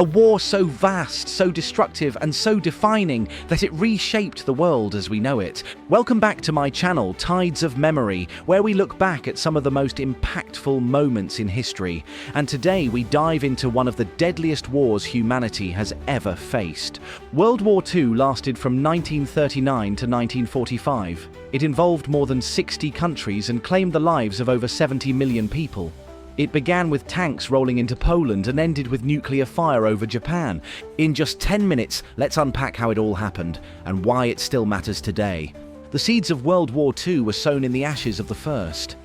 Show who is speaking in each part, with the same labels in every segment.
Speaker 1: A war so vast, so destructive, and so defining that it reshaped the world as we know it. Welcome back to my channel, Tides of Memory, where we look back at some of the most impactful moments in history. And today we dive into one of the deadliest wars humanity has ever faced. World War II lasted from 1939 to 1945. It involved more than 60 countries and claimed the lives of over 70 million people. It began with tanks rolling into Poland and ended with nuclear fire over Japan. In just 10 minutes, let's unpack how it all happened and why it still matters today. The seeds of World War II were sown in the ashes of the First.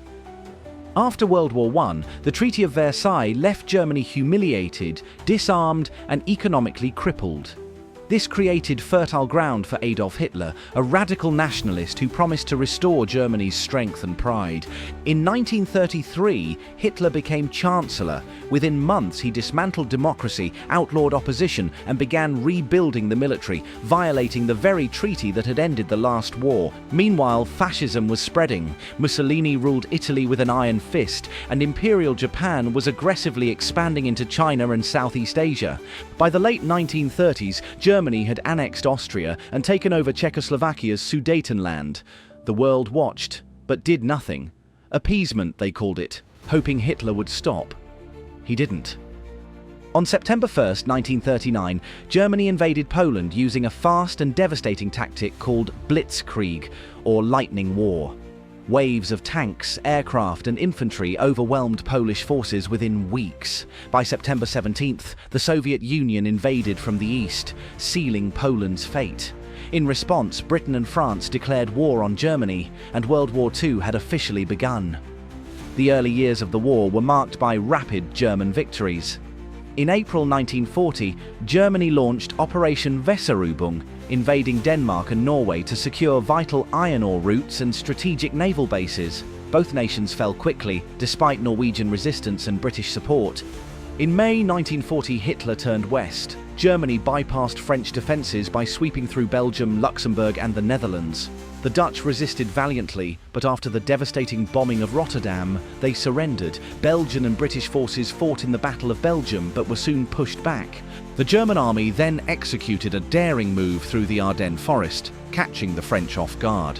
Speaker 1: After World War I, the Treaty of Versailles left Germany humiliated, disarmed, and economically crippled. This created fertile ground for Adolf Hitler, a radical nationalist who promised to restore Germany's strength and pride. In 1933, Hitler became Chancellor. Within months, he dismantled democracy, outlawed opposition, and began rebuilding the military, violating the very treaty that had ended the last war. Meanwhile, fascism was spreading. Mussolini ruled Italy with an iron fist, and Imperial Japan was aggressively expanding into China and Southeast Asia. By the late 1930s, Germany had annexed Austria and taken over Czechoslovakia's Sudetenland. The world watched, but did nothing. Appeasement, they called it, hoping Hitler would stop. He didn't. On September 1st, 1939, Germany invaded Poland using a fast and devastating tactic called Blitzkrieg, or Lightning War. Waves of tanks, aircraft, and infantry overwhelmed Polish forces within weeks. By September 17th, the Soviet Union invaded from the east, sealing Poland's fate. In response, Britain and France declared war on Germany, and World War II had officially begun. The early years of the war were marked by rapid German victories. In April 1940, Germany launched Operation Weserübung, invading Denmark and Norway to secure vital iron ore routes and strategic naval bases. Both nations fell quickly, despite Norwegian resistance and British support. In May 1940, Hitler turned west. Germany bypassed French defences by sweeping through Belgium, Luxembourg, and the Netherlands. The Dutch resisted valiantly, but after the devastating bombing of Rotterdam, they surrendered. Belgian and British forces fought in the Battle of Belgium, but were soon pushed back. The German army then executed a daring move through the Ardennes forest, catching the French off guard.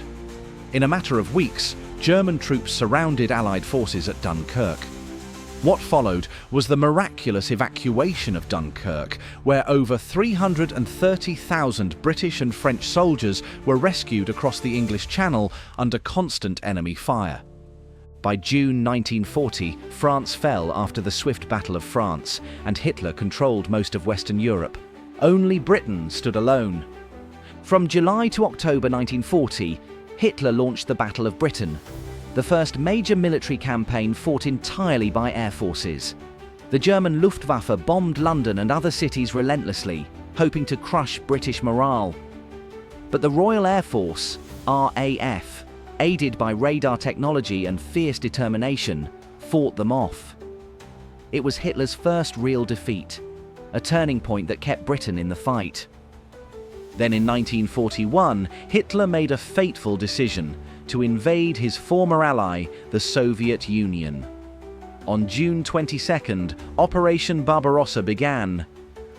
Speaker 1: In a matter of weeks, German troops surrounded Allied forces at Dunkirk. What followed was the miraculous evacuation of Dunkirk, where over 330,000 British and French soldiers were rescued across the English Channel under constant enemy fire. By June 1940, France fell after the swift Battle of France, and Hitler controlled most of Western Europe. Only Britain stood alone. From July to October 1940, Hitler launched the Battle of Britain, the first major military campaign fought entirely by air forces. The German Luftwaffe bombed London and other cities relentlessly, hoping to crush British morale. But the Royal Air Force, RAF, aided by radar technology and fierce determination, fought them off. It was Hitler's first real defeat, a turning point that kept Britain in the fight. Then in 1941, Hitler made a fateful decision to invade his former ally, the Soviet Union. On June 22nd, Operation Barbarossa began,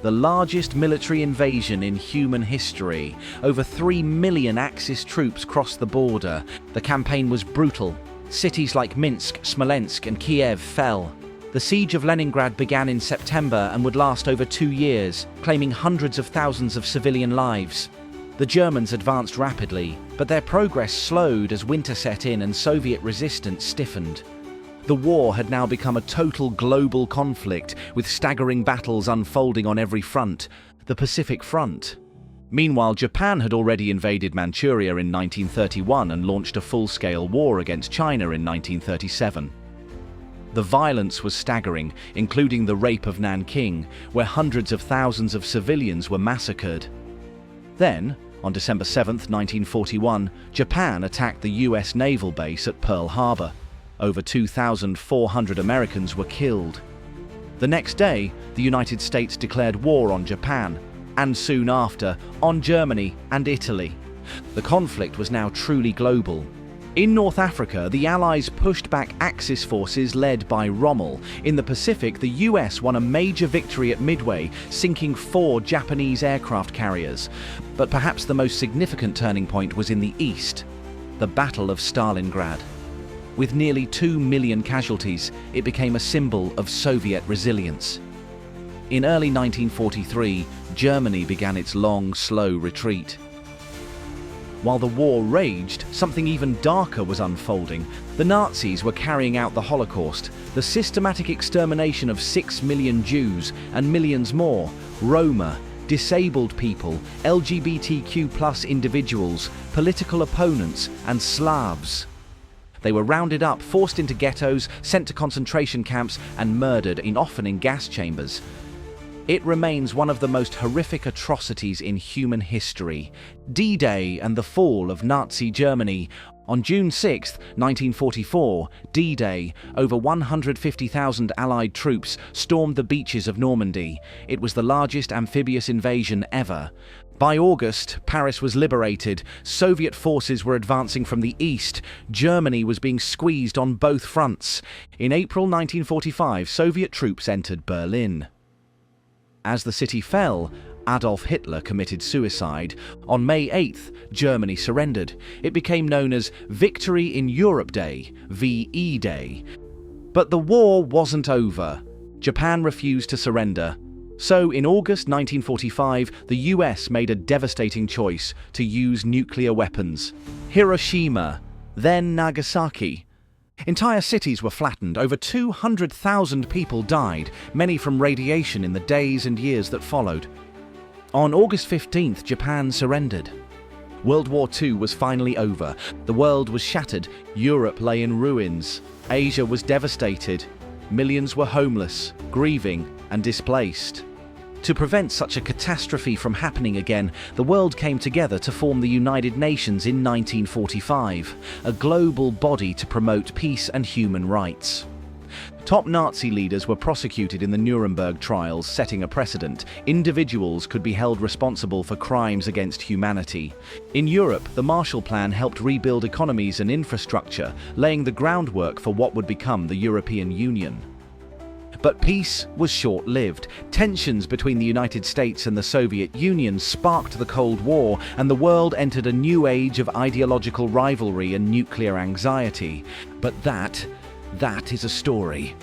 Speaker 1: the largest military invasion in human history. Over 3 million Axis troops crossed the border. The campaign was brutal. Cities like Minsk, Smolensk, and Kiev fell. The siege of Leningrad began in September and would last over 2 years, claiming hundreds of thousands of civilian lives. The Germans advanced rapidly, but their progress slowed as winter set in and Soviet resistance stiffened. The war had now become a total global conflict, with staggering battles unfolding on every front, the Pacific Front. Meanwhile, Japan had already invaded Manchuria in 1931 and launched a full-scale war against China in 1937. The violence was staggering, including the rape of Nanking, where hundreds of thousands of civilians were massacred. Then, on December 7, 1941, Japan attacked the US naval base at Pearl Harbor. Over 2,400 Americans were killed. The next day, the United States declared war on Japan, and soon after, on Germany and Italy. The conflict was now truly global. In North Africa, the Allies pushed back Axis forces led by Rommel. In the Pacific, the US won a major victory at Midway, sinking 4 Japanese aircraft carriers. But perhaps the most significant turning point was in the East, the Battle of Stalingrad. With nearly 2 million casualties, it became a symbol of Soviet resilience. In early 1943, Germany began its long, slow retreat. While the war raged, something even darker was unfolding. The Nazis were carrying out the Holocaust, the systematic extermination of 6 million Jews and millions more, Roma, disabled people, LGBTQ+ individuals, political opponents, and Slavs. They were rounded up, forced into ghettos, sent to concentration camps, and murdered, often in gas chambers. It remains one of the most horrific atrocities in human history. D-Day and the fall of Nazi Germany. On June 6, 1944, D-Day, over 150,000 Allied troops stormed the beaches of Normandy. It was the largest amphibious invasion ever. By August, Paris was liberated. Soviet forces were advancing from the east. Germany was being squeezed on both fronts. In April 1945, Soviet troops entered Berlin. As the city fell, Adolf Hitler committed suicide. On May 8th, Germany surrendered. It became known as Victory in Europe Day, VE Day. But the war wasn't over. Japan refused to surrender. So, in August 1945, the US made a devastating choice to use nuclear weapons. Hiroshima, then Nagasaki. Entire cities were flattened. Over 200,000 people died, many from radiation in the days and years that followed. On August 15th, Japan surrendered. World War II was finally over. The world was shattered. Europe lay in ruins. Asia was devastated. Millions were homeless, grieving, and displaced. To prevent such a catastrophe from happening again, the world came together to form the United Nations in 1945, a global body to promote peace and human rights. Top Nazi leaders were prosecuted in the Nuremberg trials, setting a precedent. Individuals could be held responsible for crimes against humanity. In Europe, the Marshall Plan helped rebuild economies and infrastructure, laying the groundwork for what would become the European Union. But peace was short-lived. Tensions between the United States and the Soviet Union sparked the Cold War, and the world entered a new age of ideological rivalry and nuclear anxiety. But that is a story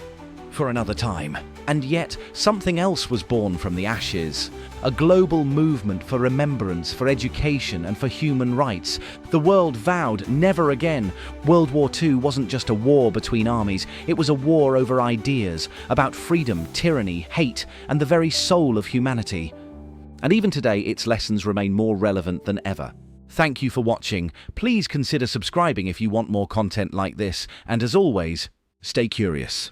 Speaker 1: for another time. And yet, something else was born from the ashes. A global movement for remembrance, for education, and for human rights. The world vowed never again. World War II wasn't just a war between armies. It was a war over ideas, about freedom, tyranny, hate, and the very soul of humanity. And even today, its lessons remain more relevant than ever. Thank you for watching. Please consider subscribing if you want more content like this. And as always, stay curious.